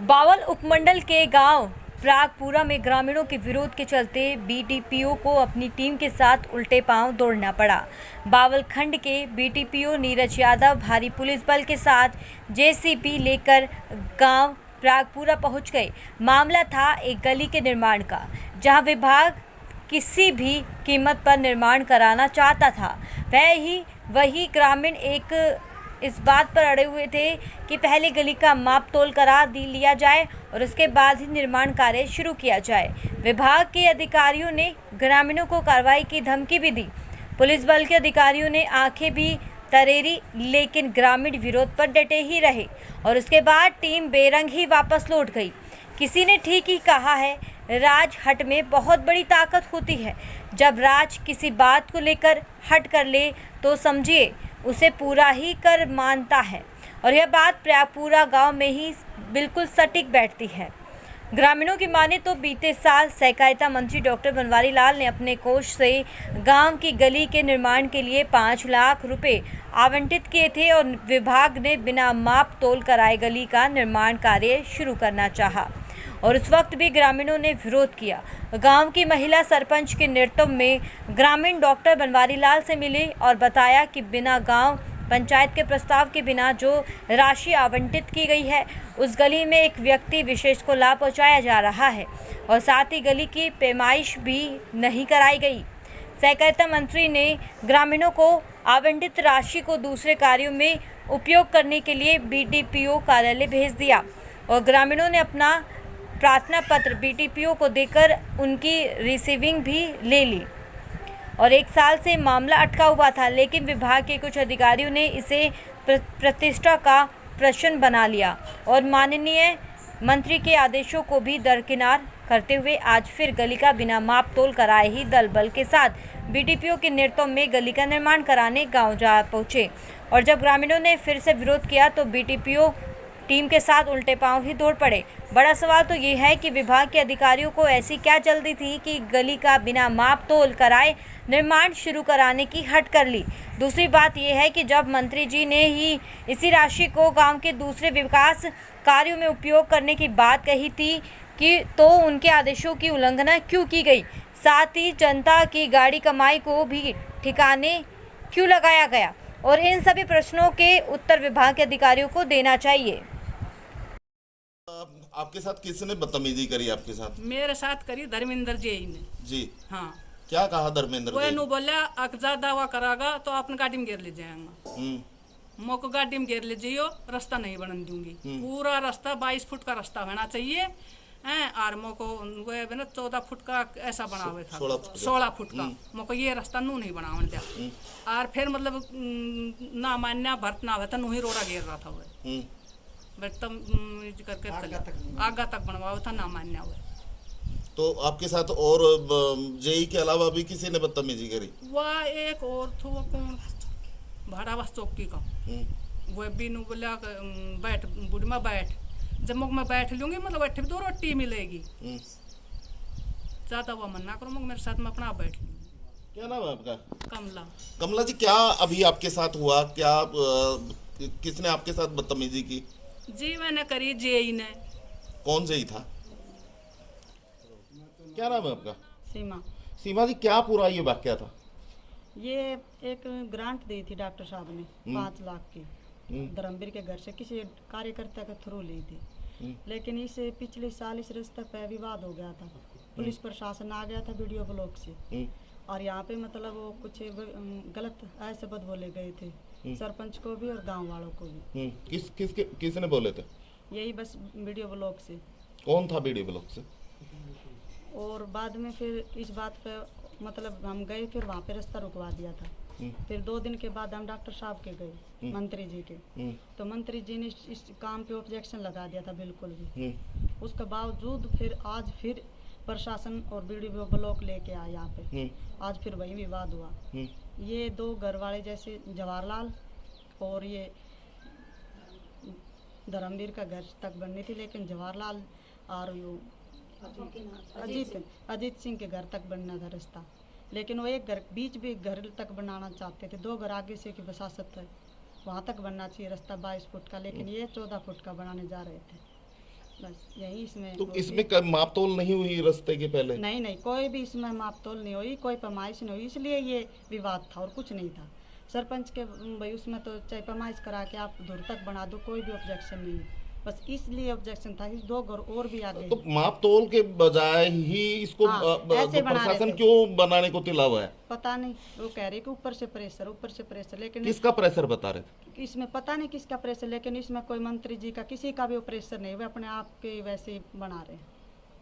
बावल उपमंडल के गांव प्रागपुरा में ग्रामीणों के विरोध के चलते बीटीपीओ को अपनी टीम के साथ उल्टे पांव दौड़ना पड़ा। बावल खंड के बीटीपीओ नीरज यादव भारी पुलिस बल के साथ जेसीबी लेकर गांव प्रागपुरा पहुंच गए। मामला था एक गली के निर्माण का, जहां विभाग किसी भी कीमत पर निर्माण कराना चाहता था। वही ग्रामीण इस बात पर अड़े हुए थे कि पहले गली का माप तोल करा लिया जाए और उसके बाद ही निर्माण कार्य शुरू किया जाए। विभाग के अधिकारियों ने ग्रामीणों को कार्रवाई की धमकी भी दी। पुलिस बल के अधिकारियों ने आंखें भी तरेरी, लेकिन ग्रामीण विरोध पर डटे ही रहे और उसके बाद टीम बेरंग ही वापस लौट गई। किसी ने ठीक ही कहा है, राज हट में बहुत बड़ी ताकत होती है। जब राज किसी बात को लेकर हट कर ले तो समझिए उसे पूरा ही कर मानता है, और यह बात प्रागपुरा गांव में ही बिल्कुल सटीक बैठती है। ग्रामीणों की माने तो बीते साल सहकारिता मंत्री डॉक्टर बनवारी लाल ने अपने कोष से गांव की गली के निर्माण के लिए 5 लाख रुपए आवंटित किए थे और विभाग ने बिना माप तोल कराए गली का निर्माण कार्य शुरू करना चाहा और उस वक्त भी ग्रामीणों ने विरोध किया। गांव की महिला सरपंच के नेतृत्व में ग्रामीण डॉक्टर बनवारी लाल से मिले और बताया कि बिना गांव पंचायत के प्रस्ताव के बिना जो राशि आवंटित की गई है, उस गली में एक व्यक्ति विशेष को लाभ पहुंचाया जा रहा है और साथ ही गली की पैमाइश भी नहीं कराई गई। सहकारिता मंत्री ने ग्रामीणों को आवंटित राशि को दूसरे कार्यों में उपयोग करने के लिए बीटीपीओ कार्यालय भेज दिया और ग्रामीणों ने अपना प्रार्थना पत्र बीटीपीओ को देकर उनकी रिसीविंग भी ले ली और 1 साल से मामला अटका हुआ था, लेकिन विभाग के कुछ अधिकारियों ने इसे प्रतिष्ठा का प्रश्न बना लिया और माननीय मंत्री के आदेशों को भी दरकिनार करते हुए आज फिर गली का बिना माप तोल कराए ही दल बल के साथ बीटीपीओ के नेतृत्व में गली का निर्माण कराने गांव जा पहुंचे। और जब ग्रामीणों ने फिर से विरोध किया तो बीटीपीओ टीम के साथ उल्टे पांव ही दौड़ पड़े। बड़ा सवाल तो ये है कि विभाग के अधिकारियों को ऐसी क्या जल्दी थी कि गली का बिना माप तोल कराए निर्माण शुरू कराने की हट कर ली। दूसरी बात यह है कि जब मंत्री जी ने ही इसी राशि को गांव के दूसरे विकास कार्यों में उपयोग करने की बात कही थी कि तो उनके आदेशों की उल्लंघना क्यों की गई, साथ ही जनता की गाड़ी कमाई को भी ठिकाने क्यों लगाया गया, और इन सभी प्रश्नों के उत्तर विभाग के अधिकारियों को देना चाहिए। आपके साथ किसने बदतमीजी करी? आपके साथ मेरे साथ करी धर्मेंद्र जी ने। जी हाँ, क्या कहा धर्मेंद्र वो जी? नु बोला अकजा दावा करागा तो अपन गाड़ी में घेर ले जाएगा। मोको गाड़ी में घेर ले जाइयो, रास्ता नहीं बनने दूंगी। पूरा रास्ता 22 फुट का रास्ता होना चाहिए हैं, और मोको वो है ना 14 फुट का ऐसा बना हुआ था, 16 फुट का। मोको ये रास्ता नू नहीं बनावन दिया और फिर मतलब ना मान्या भरत ना होता नू ही रोड़ा घेर रहा था वो तम करके आगा तक बनवा था, ना मान्य हुआ। तो आपके साथ और जेई के अलावा भी किसी ने बदतमीजी करी? वह एक और थो कौन भाड़ावास चौकी का, वो भी नु बोला बैठ बुढ़ी में बैठ, जब मैं बैठ लूंगी मतलब बैठ भी 2 रोटी मिलेगी, ज्यादा वो मना करो मेरे साथ में अपना बैठ लूंगी। क्या नाम है आपका? कमला। कमला जी, क्या अभी आपके साथ हुआ? क्या किसने आपके साथ बदतमीजी की? जी मैंने करी जेई ने। कौन जेई था? क्या नाम है आपका? सीमा। सीमा जी, क्या पूरा ये वाक्य था? ये एक ग्रांट दी थी डॉक्टर साहब ने 5 लाख की, धर्मवीर के घर से किसी कार्यकर्ता के थ्रू ली थी, लेकिन इस पिछले साल इस रास्ते पे विवाद हो गया था। पुलिस प्रशासन आ गया था वीडियो ब्लॉक से और यहाँ पे मतलब वो कुछ गलत शब्द बोले गए थे, सरपंच को भी और गांव वालों को भी। किसने बोले थे? यही बस वीडियो ब्लॉक से। कौन था वीडियो ब्लॉक से? और बाद में फिर इस बात पे मतलब हम गए, फिर वहाँ पे रास्ता रुकवा दिया था। फिर 2 दिन के बाद हम डॉक्टर साहब के गए, मंत्री जी के, तो मंत्री जी ने इस काम पे ऑब्जेक्शन लगा दिया था बिल्कुल भी। उसके बावजूद फिर आज फिर प्रशासन और वीडियो ब्लॉक लेके आए यहाँ पे, आज फिर वही विवाद हुआ। ये 2 घर वाले जैसे जवाहरलाल और ये धर्मवीर का घर तक बननी थी, लेकिन जवाहरलाल और अजीत सिंह के घर तक बनना था रास्ता, लेकिन वो एक घर बीच भी घर तक बनाना चाहते थे। 2 घर आगे से की वसासत है, वहाँ तक बनना चाहिए रास्ता 22 फुट का, लेकिन ये 14 फुट का बनाने जा रहे थे। बस यही इसमें तो होगी। इसमें माप तोल नहीं हुई रास्ते के पहले? नहीं कोई भी इसमें मापतोल नहीं हुई, कोई पैमाइश नहीं हुई, इसलिए ये विवाद था और कुछ नहीं था। सरपंच के भाई उसमें तो चाहे पैमाइश करा के आप दूर तक बना दो, कोई भी ऑब्जेक्शन नहीं है, बस इसलिए ऑब्जेक्शन था। इस 2 घर और भी आगे तो माप तोल के बजाय ही इसको हाँ, ऐसे बना रहे प्रशासन थे। क्यों बनाने को तिला हुआ है? पता नहीं, वो कह रहे कि ऊपर से प्रेशर, लेकिन किसका प्रेशर बता रहे थे? इसमें पता नहीं किसका प्रेशर, लेकिन इसमें कोई मंत्री जी का किसी का भी प्रेशर नहीं, वे अपने आप के वैसे ही बना रहे हैं।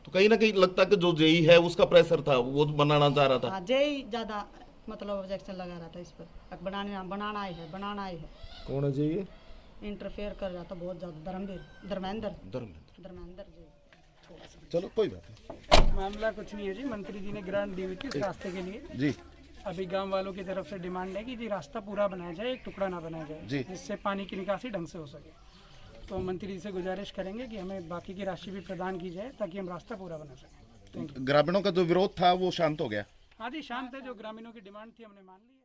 तो कहीं ना कहीं लगता है कि जो जेई है उसका प्रेशर था, वो बनाना चाह रहा था। हाँ, जय ज्यादा मतलब ऑब्जेक्शन लगा रहा था इस पर, बनाना ही है। कौन है जेई? इंटरफेयर कर रहा था बहुत ज्यादा। धर्मेंद्र जी। चलो कोई बात नहीं। मामला कुछ नहीं है जी, मंत्री जी ने ग्रांट दी हुई थी इस रास्ते के लिए जी अभी गांव वालों की तरफ से डिमांड है कि जी रास्ता पूरा बनाया जाए, एक टुकड़ा ना बनाया जाए, जी। जिससे पानी की निकासी ढंग से हो सके। तो मंत्री जी से गुजारिश करेंगे कि हमें बाकी की राशि भी प्रदान की जाए ताकि हम रास्ता पूरा बना सकें। ग्रामीणों का जो विरोध था वो शांत हो गया? हाँ जी, शांत है, जो ग्रामीणों की डिमांड थी हमने मान ली।